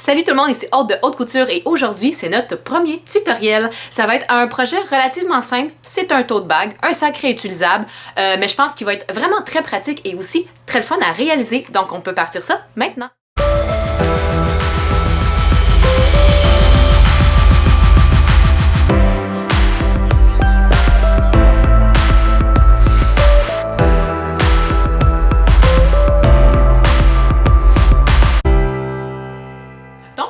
Salut tout le monde, ici Aude de Haute Couture et aujourd'hui c'est notre premier tutoriel. Ça va être un projet relativement simple, c'est un tote bag, un sac réutilisable, mais je pense qu'il va être vraiment très pratique et aussi très le fun à réaliser, donc on peut partir ça maintenant.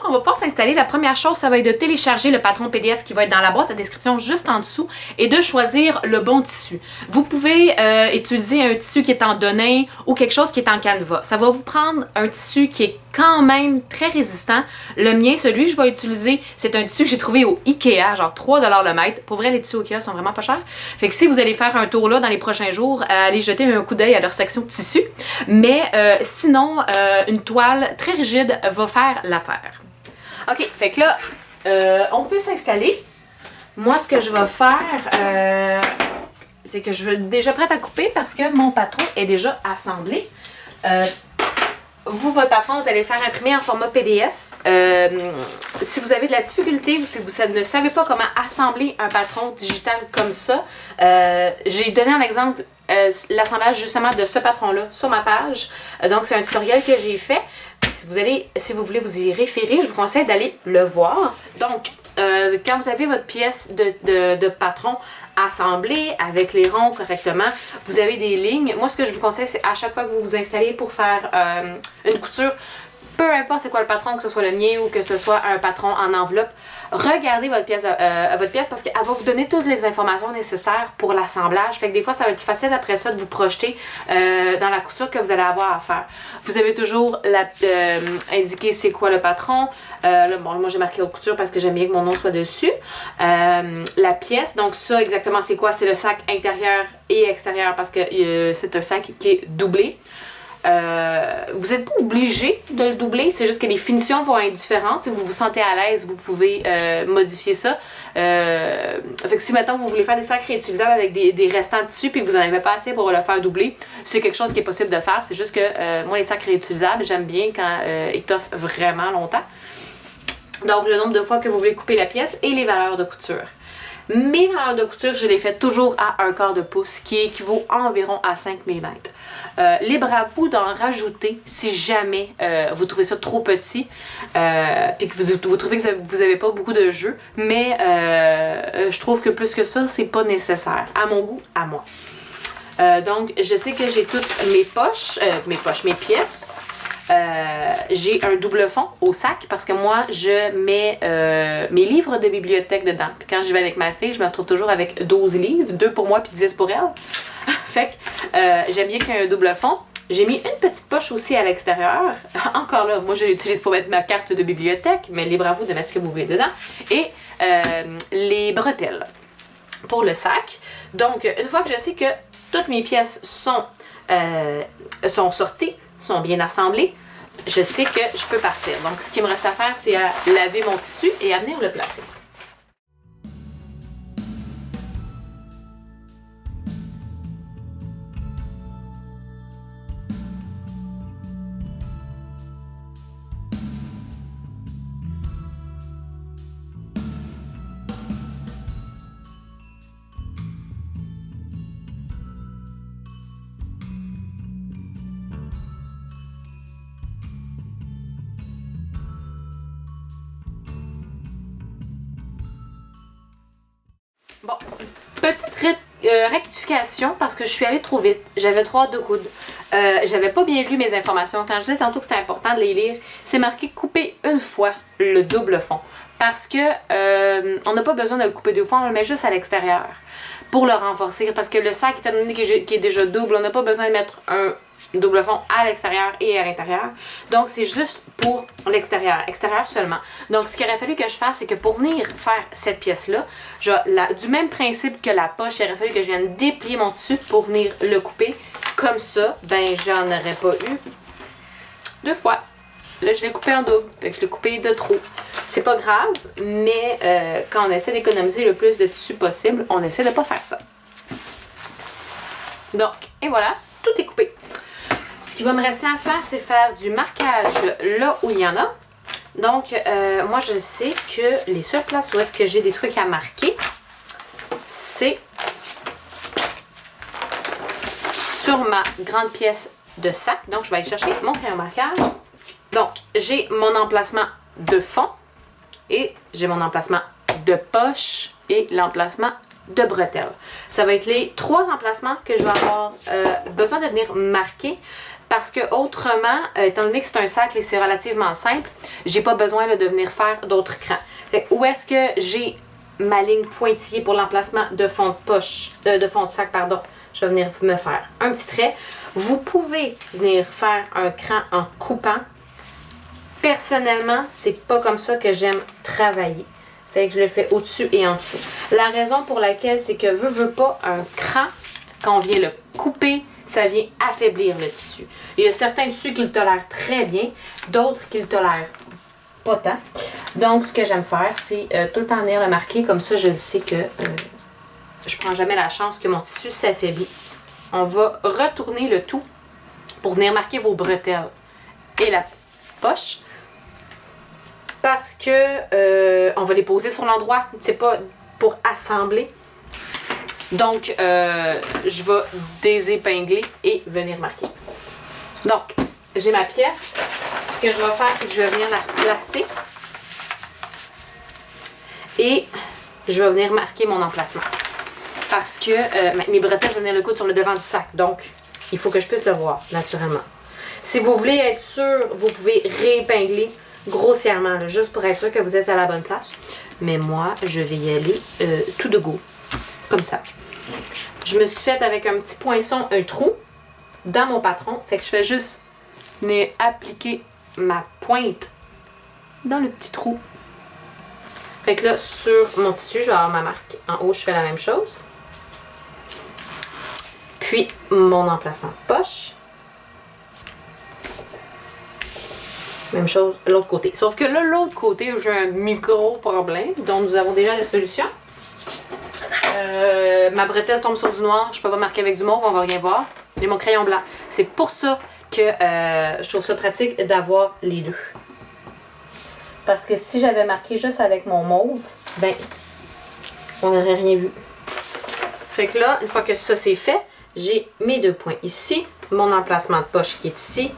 On va pouvoir s'installer. La première chose, ça va être de télécharger le patron PDF qui va être dans la boîte à description juste en dessous et de choisir le bon tissu. Vous pouvez utiliser un tissu qui est en Denain ou quelque chose qui est en canevas. Ça va vous prendre un tissu qui est quand même très résistant. Le mien, celui que je vais utiliser, c'est un tissu que j'ai trouvé au Ikea, genre 3$ le mètre. Pour vrai, les tissus au Ikea sont vraiment pas chers. Fait que si vous allez faire un tour là dans les prochains jours, allez jeter un coup d'œil à leur section tissu. Mais sinon, une toile très rigide va faire l'affaire. Ok, fait que là, on peut s'installer. Moi, ce que je vais faire, c'est que je suis déjà prête à couper parce que mon patron est déjà assemblé. Vous, votre patron, vous allez le faire imprimer en format PDF. Si vous avez de la difficulté ou si vous ne savez pas comment assembler un patron digital comme ça, j'ai donné un exemple, l'assemblage justement de ce patron-là sur ma page. Donc, c'est un tutoriel que j'ai fait. Si vous voulez vous y référer, je vous conseille d'aller le voir. Donc, quand vous avez votre pièce de patron assemblée avec les ronds correctement, vous avez des lignes. Moi, ce que je vous conseille, c'est à chaque fois que vous vous installez pour faire une couture, peu importe c'est quoi le patron, que ce soit le mien ou que ce soit un patron en enveloppe, regardez votre pièce parce qu'elle va vous donner toutes les informations nécessaires pour l'assemblage. Fait que des fois, ça va être plus facile après ça de vous projeter dans la couture que vous allez avoir à faire. Vous avez toujours indiqué c'est quoi le patron. Là, bon, moi j'ai marqué haute couture parce que j'aime bien que mon nom soit dessus. La pièce, donc ça exactement c'est quoi? C'est le sac intérieur et extérieur parce que c'est un sac qui est doublé. Vous n'êtes pas obligé de le doubler, c'est juste que les finitions vont être différentes. Si vous vous sentez à l'aise, vous pouvez modifier ça. Fait que si maintenant vous voulez faire des sacs réutilisables avec des restants de tissu puis que vous n'en avez pas assez pour le faire doubler, c'est quelque chose qui est possible de faire. C'est juste que moi les sacs réutilisables, j'aime bien quand ils t'offrent vraiment longtemps. Donc le nombre de fois que vous voulez couper la pièce et les valeurs de couture. Mes valeurs de couture, je les fais toujours à 1/4 de pouce, qui équivaut environ à 5 mm. Libre à vous d'en rajouter si jamais vous trouvez ça trop petit, puis que vous trouvez que vous n'avez pas beaucoup de jeu, mais je trouve que plus que ça, c'est pas nécessaire, à mon goût, à moi. Donc, je sais que j'ai toutes mes pièces. J'ai un double fond au sac parce que moi je mets mes livres de bibliothèque dedans. Puis quand je vais avec ma fille, je me retrouve toujours avec 12 livres, 2 pour moi puis 10 pour elle. Fait que j'aime bien qu'il y ait un double fond. J'ai mis une petite poche aussi à l'extérieur. Encore là, moi je l'utilise pour mettre ma carte de bibliothèque, mais libre à vous de mettre ce que vous voulez dedans. Et les bretelles pour le sac. Donc une fois que je sais que toutes mes pièces sont sorties, sont bien assemblés, je sais que je peux partir. Donc, ce qu'il me reste à faire, c'est à laver mon tissu et à venir le placer. Bon, petite rectification parce que je suis allée trop vite. J'avais 3 de coude. J'avais pas bien lu mes informations. Quand je disais tantôt que c'était important de les lire, c'est marqué couper une fois le double fond. Parce que on n'a pas besoin de le couper 2 fois, on le met juste à l'extérieur pour le renforcer. Parce que le sac, étant donné qu'il est déjà double, on n'a pas besoin de mettre un double fond à l'extérieur et à l'intérieur. Donc, c'est juste pour l'extérieur, extérieur seulement. Donc, ce qu'il aurait fallu que je fasse, c'est que pour venir faire cette pièce-là, du même principe que la poche, il aurait fallu que je vienne déplier mon tissu pour venir le couper. Comme ça, ben, j'en aurais pas eu 2 fois. Là, je l'ai coupé en double, fait que je l'ai coupé de trop. C'est pas grave, mais quand on essaie d'économiser le plus de tissu possible, on essaie de pas faire ça. Donc, et voilà, tout est coupé. Ce qui va me rester à faire, c'est faire du marquage là où il y en a. Donc, moi, je sais que les seules places où est-ce que j'ai des trucs à marquer, c'est sur ma grande pièce de sac. Donc, je vais aller chercher mon crayon marquage. Donc, j'ai mon emplacement de fond et j'ai mon emplacement de poche et l'emplacement de bretelles. Ça va être les 3 emplacements que je vais avoir besoin de venir marquer parce que autrement, étant donné que c'est un sac et c'est relativement simple, j'ai pas besoin là, de venir faire d'autres crans. Fait, où est-ce que j'ai ma ligne pointillée pour l'emplacement de fond de poche, de fond de sac, pardon, je vais venir me faire un petit trait. Vous pouvez venir faire un cran en coupant. Personnellement, c'est pas comme ça que j'aime travailler. Fait que je le fais au-dessus et en dessous. La raison pour laquelle, c'est que veut pas un cran, quand on vient le couper, ça vient affaiblir le tissu. Il y a certains tissus qui le tolèrent très bien, d'autres qui le tolèrent pas tant. Donc, ce que j'aime faire, c'est tout le temps venir le marquer. Comme ça, je sais que je prends jamais la chance que mon tissu s'affaiblit. On va retourner le tout pour venir marquer vos bretelles et la poche. Parce que on va les poser sur l'endroit. C'est pas pour assembler. Donc, je vais désépingler et venir marquer. Donc, j'ai ma pièce. Ce que je vais faire, c'est que je vais venir la replacer. Et je vais venir marquer mon emplacement. Parce que mes bretelles, je vais venir le coudre sur le devant du sac. Donc, il faut que je puisse le voir, naturellement. Si vous voulez être sûr, vous pouvez réépingler grossièrement, là, juste pour être sûr que vous êtes à la bonne place. Mais moi, je vais y aller tout de go. Comme ça. Je me suis faite avec un petit poinçon, un trou dans mon patron. Fait que je fais juste venir appliquer ma pointe dans le petit trou. Fait que là, sur mon tissu, je vais avoir ma marque. En haut, je fais la même chose. Puis, mon emplacement de poche. Même chose l'autre côté. Sauf que là, l'autre côté, j'ai un micro problème dont nous avons déjà la solution. Ma bretelle tombe sur du noir. Je peux pas marquer avec du mauve, on va rien voir. J'ai mon crayon blanc. C'est pour ça que je trouve ça pratique d'avoir les deux. Parce que si j'avais marqué juste avec mon mauve, ben, on n'aurait rien vu. Fait que là, une fois que ça c'est fait, j'ai mes 2 points ici, mon emplacement de poche qui est ici,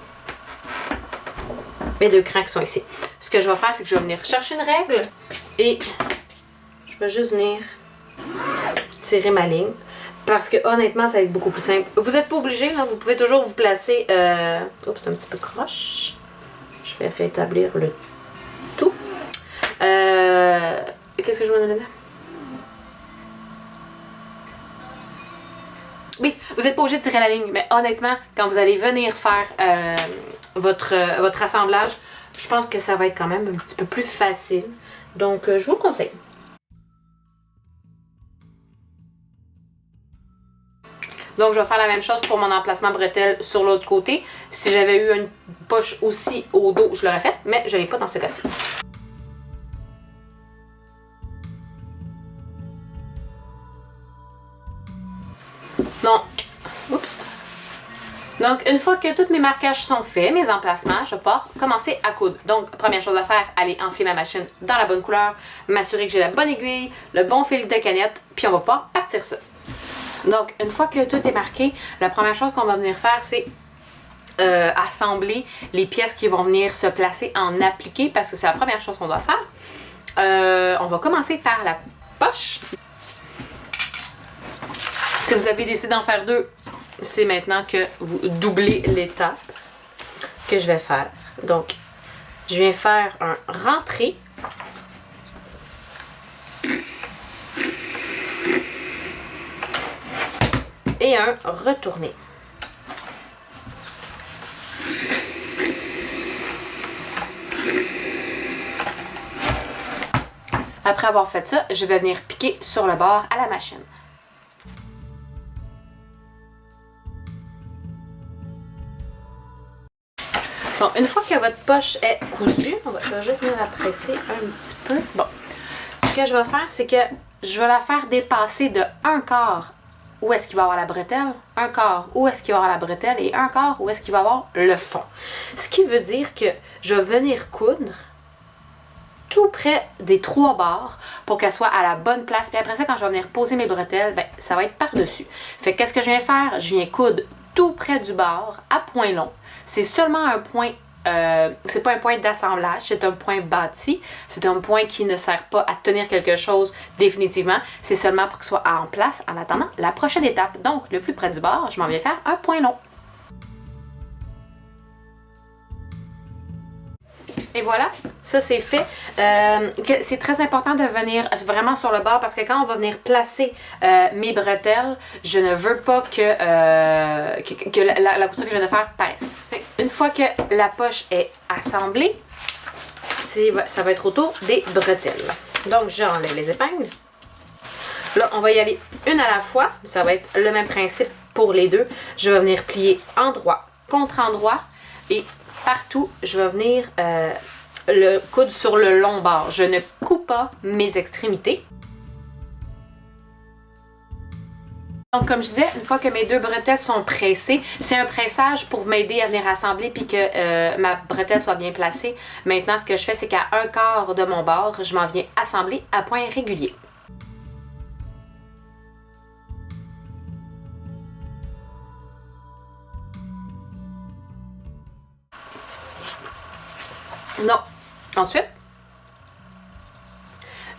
mes 2 crans qui sont ici. Ce que je vais faire, c'est que je vais venir chercher une règle et je vais juste venir tirer ma ligne. Parce que honnêtement, ça va être beaucoup plus simple. Vous n'êtes pas obligé, là, vous pouvez toujours vous placer... Oups, c'est un petit peu croche. Je vais rétablir le tout. Qu'est-ce que je voulais dire? Oui, vous n'êtes pas obligé de tirer la ligne, mais honnêtement, quand vous allez venir faire votre assemblage, je pense que ça va être quand même un petit peu plus facile. Donc, je vous le conseille. Donc, je vais faire la même chose pour mon emplacement bretelle sur l'autre côté. Si j'avais eu une poche aussi au dos, je l'aurais faite, mais je ne l'ai pas dans ce cas-ci. Donc, oups. Donc, une fois que tous mes marquages sont faits, mes emplacements, je vais pouvoir commencer à coudre. Donc, première chose à faire, aller enfler ma machine dans la bonne couleur, m'assurer que j'ai la bonne aiguille, le bon fil de canette, puis on va pouvoir partir ça. Donc, une fois que tout est marqué, la première chose qu'on va venir faire, c'est assembler les pièces qui vont venir se placer en appliqué, parce que c'est la première chose qu'on doit faire. On va commencer par la poche. Si vous avez décidé d'en faire 2, c'est maintenant que vous doublez l'étape que je vais faire. Donc, je viens faire un rentré. Et un retourné. Après avoir fait ça, je vais venir piquer sur le bord à la machine. Bon, une fois que votre poche est cousue, je vais juste venir la presser un petit peu. Bon, ce que je vais faire, c'est que je vais la faire dépasser de 1/4 où est-ce qu'il va y avoir la bretelle, 1/4 où est-ce qu'il va y avoir la bretelle et 1/4 où est-ce qu'il va y avoir le fond. Ce qui veut dire que je vais venir coudre tout près des 3 barres pour qu'elle soit à la bonne place. Puis après ça, quand je vais venir poser mes bretelles, ben, ça va être par-dessus. Fait que qu'est-ce que je viens faire? Je viens coudre tout près du bord à point long. C'est seulement un point, c'est pas un point d'assemblage, c'est un point bâti. C'est un point qui ne sert pas à tenir quelque chose définitivement. C'est seulement pour qu'il soit en place en attendant la prochaine étape. Donc, le plus près du bord, je m'en viens faire un point long. Et voilà, ça c'est fait. C'est très important de venir vraiment sur le bord parce que quand on va venir placer mes bretelles, je ne veux pas que la couture que je viens de faire paraisse. Une fois que la poche est assemblée, ça va être au tour des bretelles. Donc j'enlève les épingles. Là, on va y aller une à la fois. Ça va être le même principe pour les deux. Je vais venir plier endroit contre endroit et partout, je vais venir le coudre sur le long bord. Je ne coupe pas mes extrémités. Donc, comme je disais, une fois que mes 2 bretelles sont pressées, c'est un pressage pour m'aider à venir assembler puis que ma bretelle soit bien placée. Maintenant, ce que je fais, c'est qu'à 1/4 de mon bord, je m'en viens assembler à point régulier. Non. Ensuite,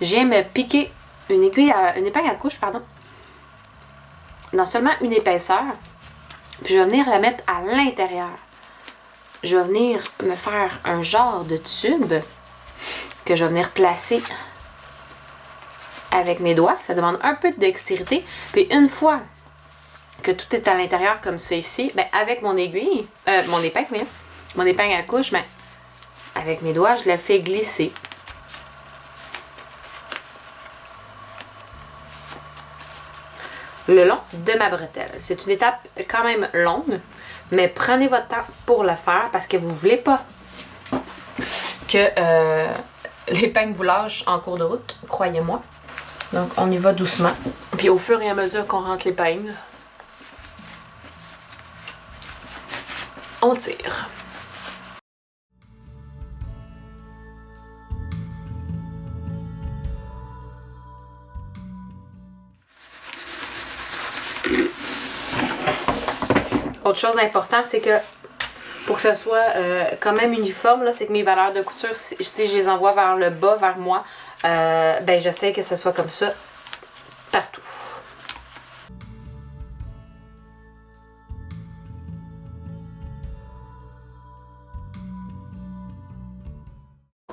je viens me piquer une épingle à couche, pardon, dans seulement une épaisseur. Puis je vais venir la mettre à l'intérieur. Je vais venir me faire un genre de tube que je vais venir placer avec mes doigts. Ça demande un peu de dextérité. Puis une fois que tout est à l'intérieur comme ça ici, ben avec mon aiguille, mon épingle à couche, ben avec mes doigts, je la fais glisser. Le long de ma bretelle. C'est une étape quand même longue, mais prenez votre temps pour le faire parce que vous ne voulez pas que l'épingle vous lâche en cours de route, croyez-moi. Donc, on y va doucement. Puis au fur et à mesure qu'on rentre l'épingle, on tire. Autre chose importante, c'est que pour que ça soit quand même uniforme, c'est que mes valeurs de couture, si je les envoie vers le bas, vers moi, ben j'essaie que ce soit comme ça partout.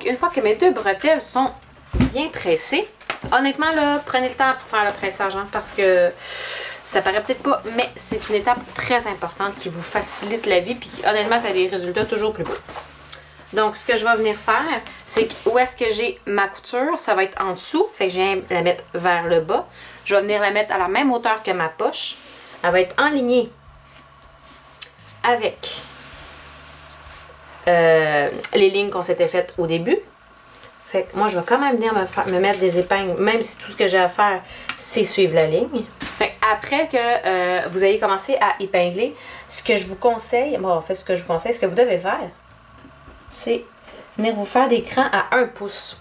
Une fois que mes 2 bretelles sont bien pressées, honnêtement, là, prenez le temps pour faire le pressage, hein, parce que ça paraît peut-être pas, mais c'est une étape très importante qui vous facilite la vie puis qui, honnêtement, fait des résultats toujours plus beaux. Donc, ce que je vais venir faire, c'est où est-ce que j'ai ma couture, ça va être en dessous, fait que je viens la mettre vers le bas. Je vais venir la mettre à la même hauteur que ma poche. Elle va être enlignée avec les lignes qu'on s'était faites au début. Fait que moi, je vais quand même venir me mettre des épingles, même si tout ce que j'ai à faire, c'est suivre la ligne. Fait que après que vous ayez commencé à épingler, ce que je vous conseille, bon, en fait, ce que vous devez faire, c'est venir vous faire des crans à 1 pouce.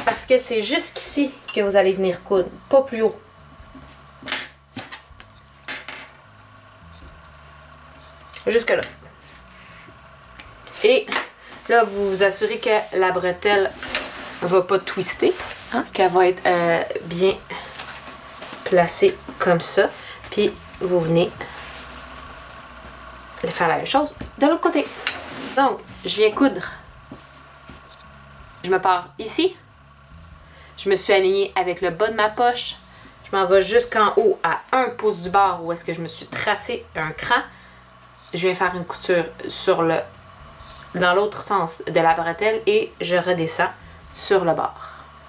Parce que c'est jusqu'ici que vous allez venir coudre, pas plus haut. Jusque là. Et là, vous vous assurez que la bretelle va pas twister, hein, qu'elle va être bien placée comme ça. Puis vous venez faire la même chose de l'autre côté. Donc, je viens coudre. Je me pars ici. Je me suis alignée avec le bas de ma poche. Je m'en vais jusqu'en haut à 1 pouce du bord où est-ce que je me suis tracé un cran. Je viens faire une couture dans l'autre sens de la bretelle et je redescends sur le bord.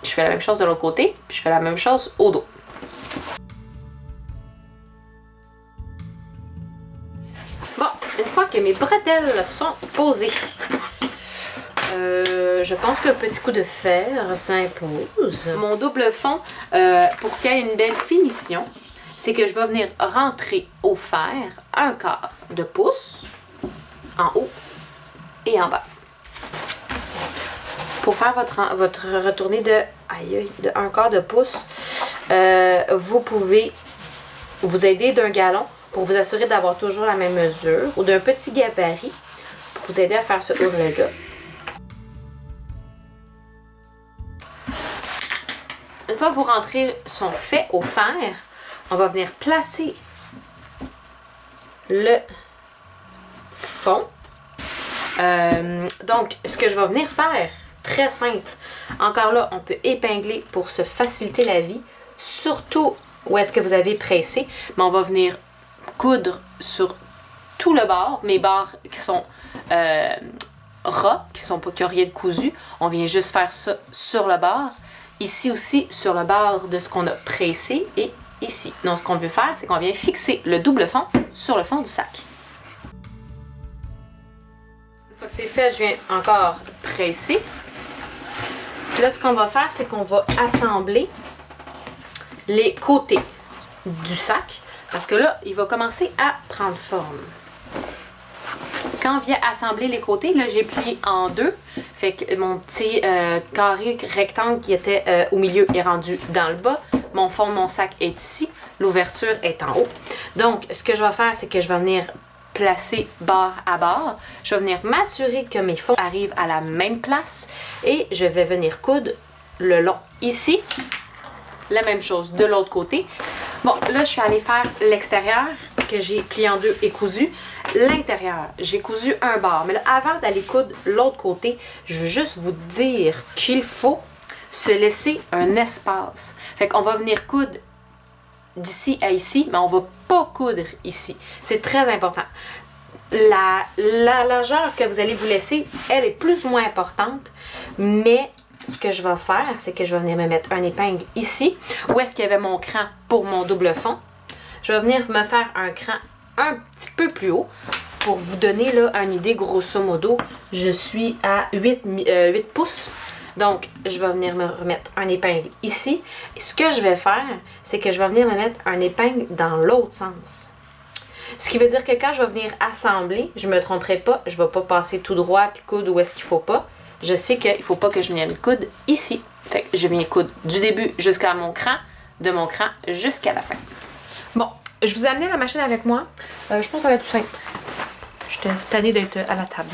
Je fais la même chose de l'autre côté, puis je fais la même chose au dos. Bon, une fois que mes bretelles sont posées, je pense qu'un petit coup de fer s'impose. Mon double fond, pour qu'il y ait une belle finition, c'est que je vais venir rentrer au fer 1/4 de pouce en haut et en bas. pour faire votre retournée de, de 1/4 de pouce, vous pouvez vous aider d'un galon pour vous assurer d'avoir toujours la même mesure ou d'un petit gabarit pour vous aider à faire ce ourlet-là. Une fois que vos rentrées sont faites au fer, on va venir placer le fond. Donc, ce que je vais venir faire, très simple. Encore là, on peut épingler pour se faciliter la vie, surtout où est-ce que vous avez pressé. Mais on va venir coudre sur tout le bord, mes bords qui sont ras, qui n'ont rien de cousu. On vient juste faire ça sur le bord. Ici aussi, sur le bord de ce qu'on a pressé et ici. Donc, ce qu'on veut faire, c'est qu'on vient fixer le double fond sur le fond du sac. Une fois que c'est fait, je viens encore presser. Puis là, ce qu'on va faire, c'est qu'on va assembler les côtés du sac. Parce que là, il va commencer à prendre forme. Quand on vient assembler les côtés, là, j'ai plié en deux. Fait que mon petit carré rectangle qui était au milieu est rendu dans le bas. Mon fond de mon sac est ici. L'ouverture est en haut. Donc, ce que je vais faire, c'est que je vais venir placer bord à bord. Je vais venir m'assurer que mes fonds arrivent à la même place. Et je vais venir coudre le long ici. La même chose de l'autre côté. Bon, là, je suis allée faire l'extérieur que j'ai plié en deux et cousu. L'intérieur, j'ai cousu un bord. Mais là, avant d'aller coudre l'autre côté, je veux juste vous dire qu'il faut se laisser un espace. Fait qu'on va venir coudre d'ici à ici, mais on va pas coudre ici. C'est très important. La largeur que vous allez vous laisser, elle est plus ou moins importante, mais ce que je vais faire, c'est que je vais venir me mettre un épingle ici, où est-ce qu'il y avait mon cran pour mon double fond. Je vais venir me faire un cran un petit peu plus haut pour vous donner là une idée grosso modo. Je suis à 8 pouces. Donc, je vais venir me remettre un épingle ici. Et ce que je vais faire, c'est que je vais venir me mettre un épingle dans l'autre sens. Ce qui veut dire que quand je vais venir assembler, je ne me tromperai pas, je ne vais pas passer tout droit puis coudre où est-ce qu'il ne faut pas. Je sais qu'il ne faut pas que je vienne coudre ici. Fait que je viens coudre du début jusqu'à mon cran, de mon cran jusqu'à la fin. Bon, je vous ai amené la machine avec moi. Je pense que ça va être tout simple. J'étais tannée d'être à la table.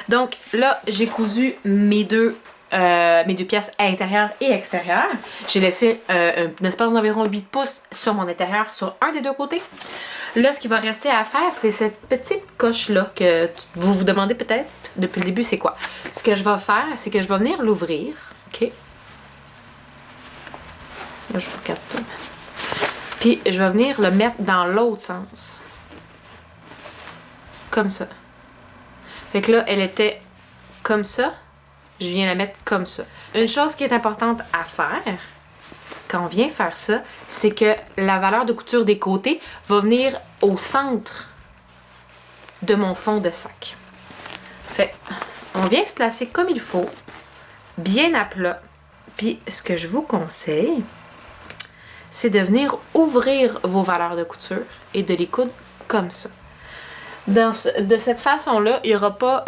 Donc là, j'ai cousu mes deux pièces intérieures et extérieures. J'ai laissé un espace d'environ 8 pouces sur mon intérieur, sur un des deux côtés. Là, ce qui va rester à faire, c'est cette petite coche-là que vous vous demandez peut-être depuis le début, c'est quoi? Ce que je vais faire, c'est que je vais venir l'ouvrir. OK? Là, je vous regarde pas. Puis, je vais venir le mettre dans l'autre sens. Comme ça. Fait que là, elle était comme ça. Je viens la mettre comme ça. Une chose qui est importante à faire, quand on vient faire ça, c'est que la valeur de couture des côtés va venir au centre de mon fond de sac. Fait, on vient se placer comme il faut, bien à plat. Puis, ce que je vous conseille, c'est de venir ouvrir vos valeurs de couture et de les coudre comme ça. De cette façon-là, il n'y aura pas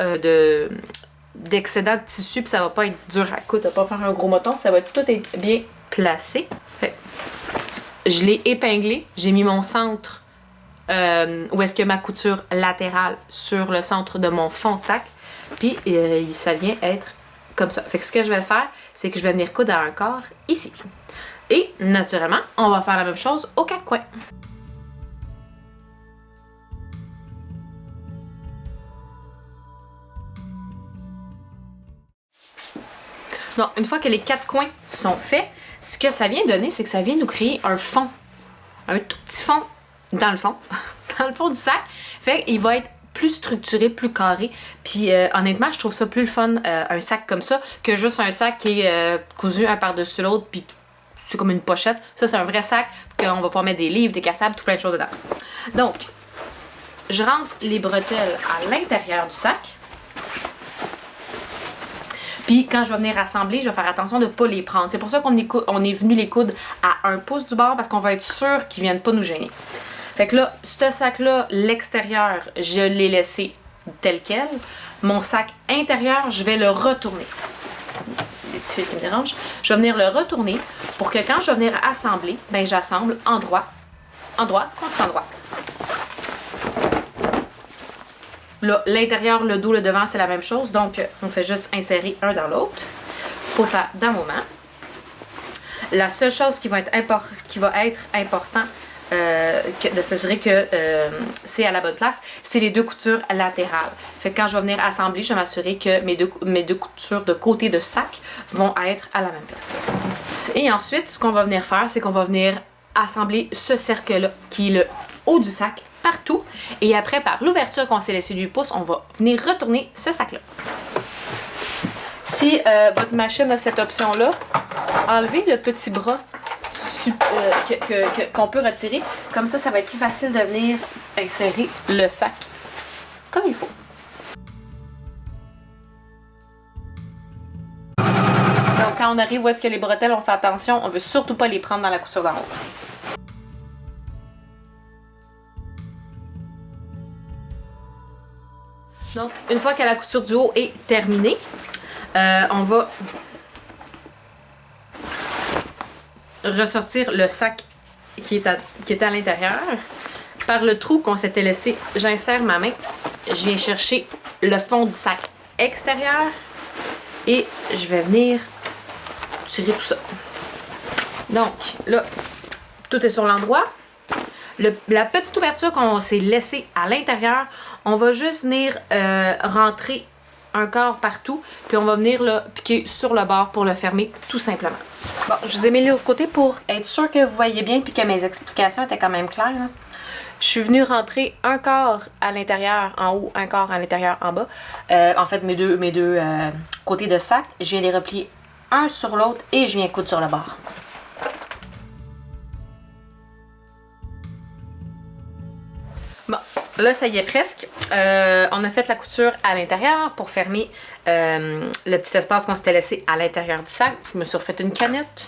d'excédent de tissu, puis ça va pas être dur à coudre, ça va pas faire un gros moton, ça va tout être bien placé. Fait, je l'ai épinglé, j'ai mis mon centre où est-ce que ma couture latérale sur le centre de mon fond de sac, puis ça vient être comme ça. Fait que ce que je vais faire, c'est que je vais venir coudre à un quart ici. Et naturellement, on va faire la même chose aux quatre coins. Donc, une fois que les quatre coins sont faits, ce que ça vient donner, c'est que ça vient nous créer un fond. Un tout petit fond dans le fond. Dans le fond du sac. Fait qu'il va être plus structuré, plus carré. Puis honnêtement, je trouve ça plus le fun, un sac comme ça, que juste un sac qui est cousu un par-dessus l'autre, puis c'est comme une pochette. Ça, c'est un vrai sac qu'on va pouvoir mettre des livres, des cartables, tout plein de choses dedans. Donc, je rentre les bretelles à l'intérieur du sac. Puis quand je vais venir assembler, je vais faire attention de ne pas les prendre. C'est pour ça qu'on est venu les coudre à 1 pouce du bord, parce qu'on va être sûr qu'ils ne viennent pas nous gêner. Fait que là, ce sac-là, l'extérieur, je l'ai laissé tel quel. Mon sac intérieur, je vais le retourner. des petits fils qui me dérangent. Je vais venir le retourner pour que quand je vais venir assembler, ben j'assemble endroit contre endroit. Là, l'intérieur, le dos, le devant, c'est la même chose. Donc, on fait juste insérer un dans l'autre pour faire d'un moment. La seule chose qui va être important de s'assurer que c'est à la bonne place, c'est les deux coutures latérales. Fait que quand je vais venir assembler, je vais m'assurer que mes deux coutures de côté de sac vont être à la même place. Et ensuite, ce qu'on va venir faire, c'est qu'on va venir assembler ce cercle-là, qui est le haut du sac, partout. Et après, par l'ouverture qu'on s'est laissé du pouce, on va venir retourner ce sac-là. Si votre machine a cette option-là, enlevez le petit bras qu'on peut retirer. Comme ça va être plus facile de venir insérer le sac comme il faut. Donc, quand on arrive où est-ce que les bretelles, on fait attention, on veut surtout pas les prendre dans la couture d'en haut. Donc, une fois que la couture du haut est terminée, on va ressortir le sac qui est à l'intérieur. Par le trou qu'on s'était laissé, j'insère ma main. Je viens chercher le fond du sac extérieur et je vais venir tirer tout ça. Donc, là, tout est sur l'endroit. La petite ouverture qu'on s'est laissée à l'intérieur, on va juste venir rentrer un corps partout, puis on va venir là, piquer sur le bord pour le fermer tout simplement. Bon, je vous ai mis de l'autre côté pour être sûr que vous voyez bien puis que mes explications étaient quand même claires. Là. Je suis venue rentrer un corps à l'intérieur en haut, un corps à l'intérieur en bas. En fait, mes deux côtés de sac, je viens les replier un sur l'autre et je viens coudre sur le bord. Bon, là, ça y est presque. On a fait la couture à l'intérieur pour fermer le petit espace qu'on s'était laissé à l'intérieur du sac. Je me suis refait une canette.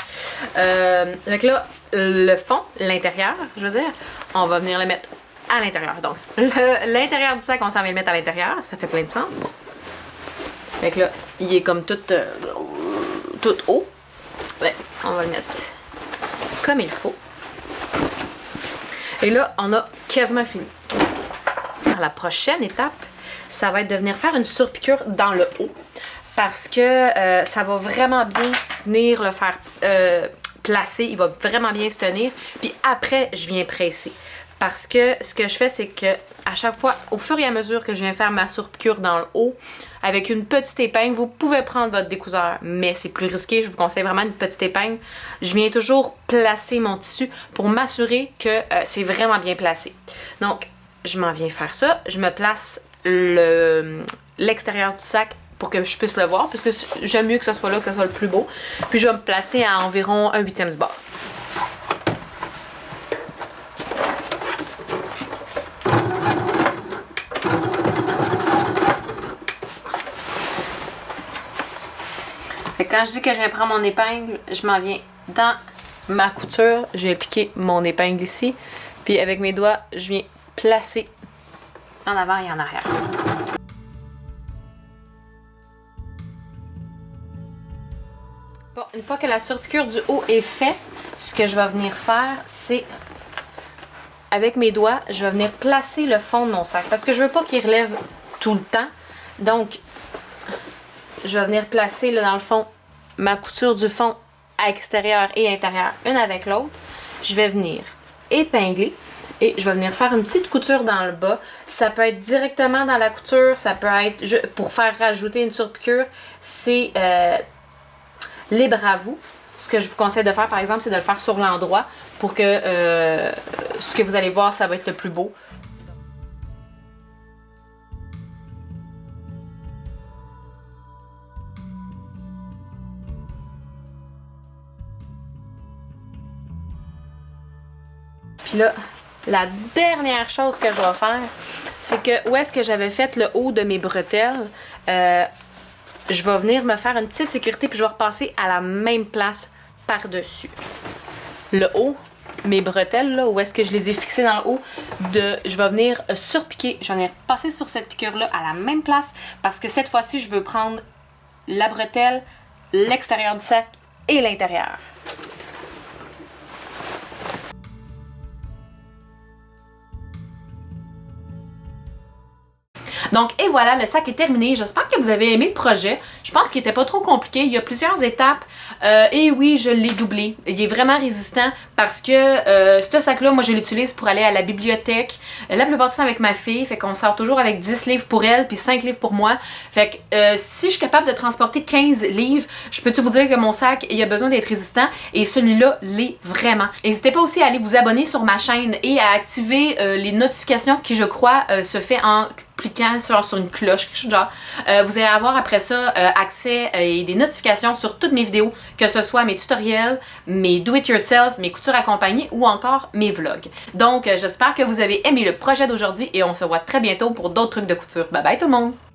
Donc là, le fond, l'intérieur, je veux dire, on va venir le mettre à l'intérieur. Donc, l'intérieur du sac, on s'en vient le mettre à l'intérieur. Ça fait plein de sens. Fait que là, il est comme tout haut. Ouais, on va le mettre comme il faut. Et là, on a quasiment fini. La prochaine étape, ça va être de venir faire une surpiqûre dans le haut parce que ça va vraiment bien venir le faire placer. Il va vraiment bien se tenir. Puis après, je viens presser. Parce que ce que je fais, c'est que à chaque fois, au fur et à mesure que je viens faire ma surpiqûre dans le haut, avec une petite épingle, vous pouvez prendre votre découseur, mais c'est plus risqué. Je vous conseille vraiment une petite épingle. Je viens toujours placer mon tissu pour m'assurer que c'est vraiment bien placé. Donc, je m'en viens faire ça. Je me place l'extérieur du sac pour que je puisse le voir, parce que j'aime mieux que ce soit là, que ce soit le plus beau. Puis je vais me placer à environ 1/8 du bord. Fait que quand je dis que je vais prendre mon épingle, je m'en viens dans ma couture. Je vais piquer mon épingle ici. Puis avec mes doigts, je viens placer en avant et en arrière. Bon, une fois que la surpiqûre du haut est faite, ce que je vais venir faire, c'est avec mes doigts, je vais venir placer le fond de mon sac parce que je veux pas qu'il relève tout le temps. Donc, je vais venir placer là, dans le fond ma couture du fond à extérieur et intérieur, une avec l'autre. Je vais venir épingler. Et je vais venir faire une petite couture dans le bas. Ça peut être directement dans la couture, ça peut être pour faire rajouter une surpiqûre. C'est libre à vous. Ce que je vous conseille de faire, par exemple, c'est de le faire sur l'endroit pour que ce que vous allez voir, ça va être le plus beau. Puis là, la dernière chose que je vais faire, c'est que où est-ce que j'avais fait le haut de mes bretelles, je vais venir me faire une petite sécurité puis je vais repasser à la même place par-dessus. Le haut, mes bretelles, là, où est-ce que je les ai fixées dans le haut, je vais venir surpiquer. Je vais venir passer sur cette piqûre-là à la même place parce que cette fois-ci, je veux prendre la bretelle l'extérieur du sac et l'intérieur. Donc, et voilà, le sac est terminé. J'espère que vous avez aimé le projet. Je pense qu'il n'était pas trop compliqué. Il y a plusieurs étapes. Et oui, je l'ai doublé. Il est vraiment résistant parce que ce sac-là, moi, je l'utilise pour aller à la bibliothèque. La plupart du temps avec ma fille. Fait qu'on sort toujours avec 10 livres pour elle puis 5 livres pour moi. Fait que si je suis capable de transporter 15 livres, je peux-tu vous dire que mon sac, il a besoin d'être résistant. Et celui-là l'est vraiment. N'hésitez pas aussi à aller vous abonner sur ma chaîne et à activer les notifications qui, je crois, se fait en cliquant sur une cloche, quelque chose de genre. Vous allez avoir après ça accès et des notifications sur toutes mes vidéos, que ce soit mes tutoriels, mes do-it-yourself, mes coutures accompagnées ou encore mes vlogs. Donc, j'espère que vous avez aimé le projet d'aujourd'hui et on se voit très bientôt pour d'autres trucs de couture. Bye bye tout le monde!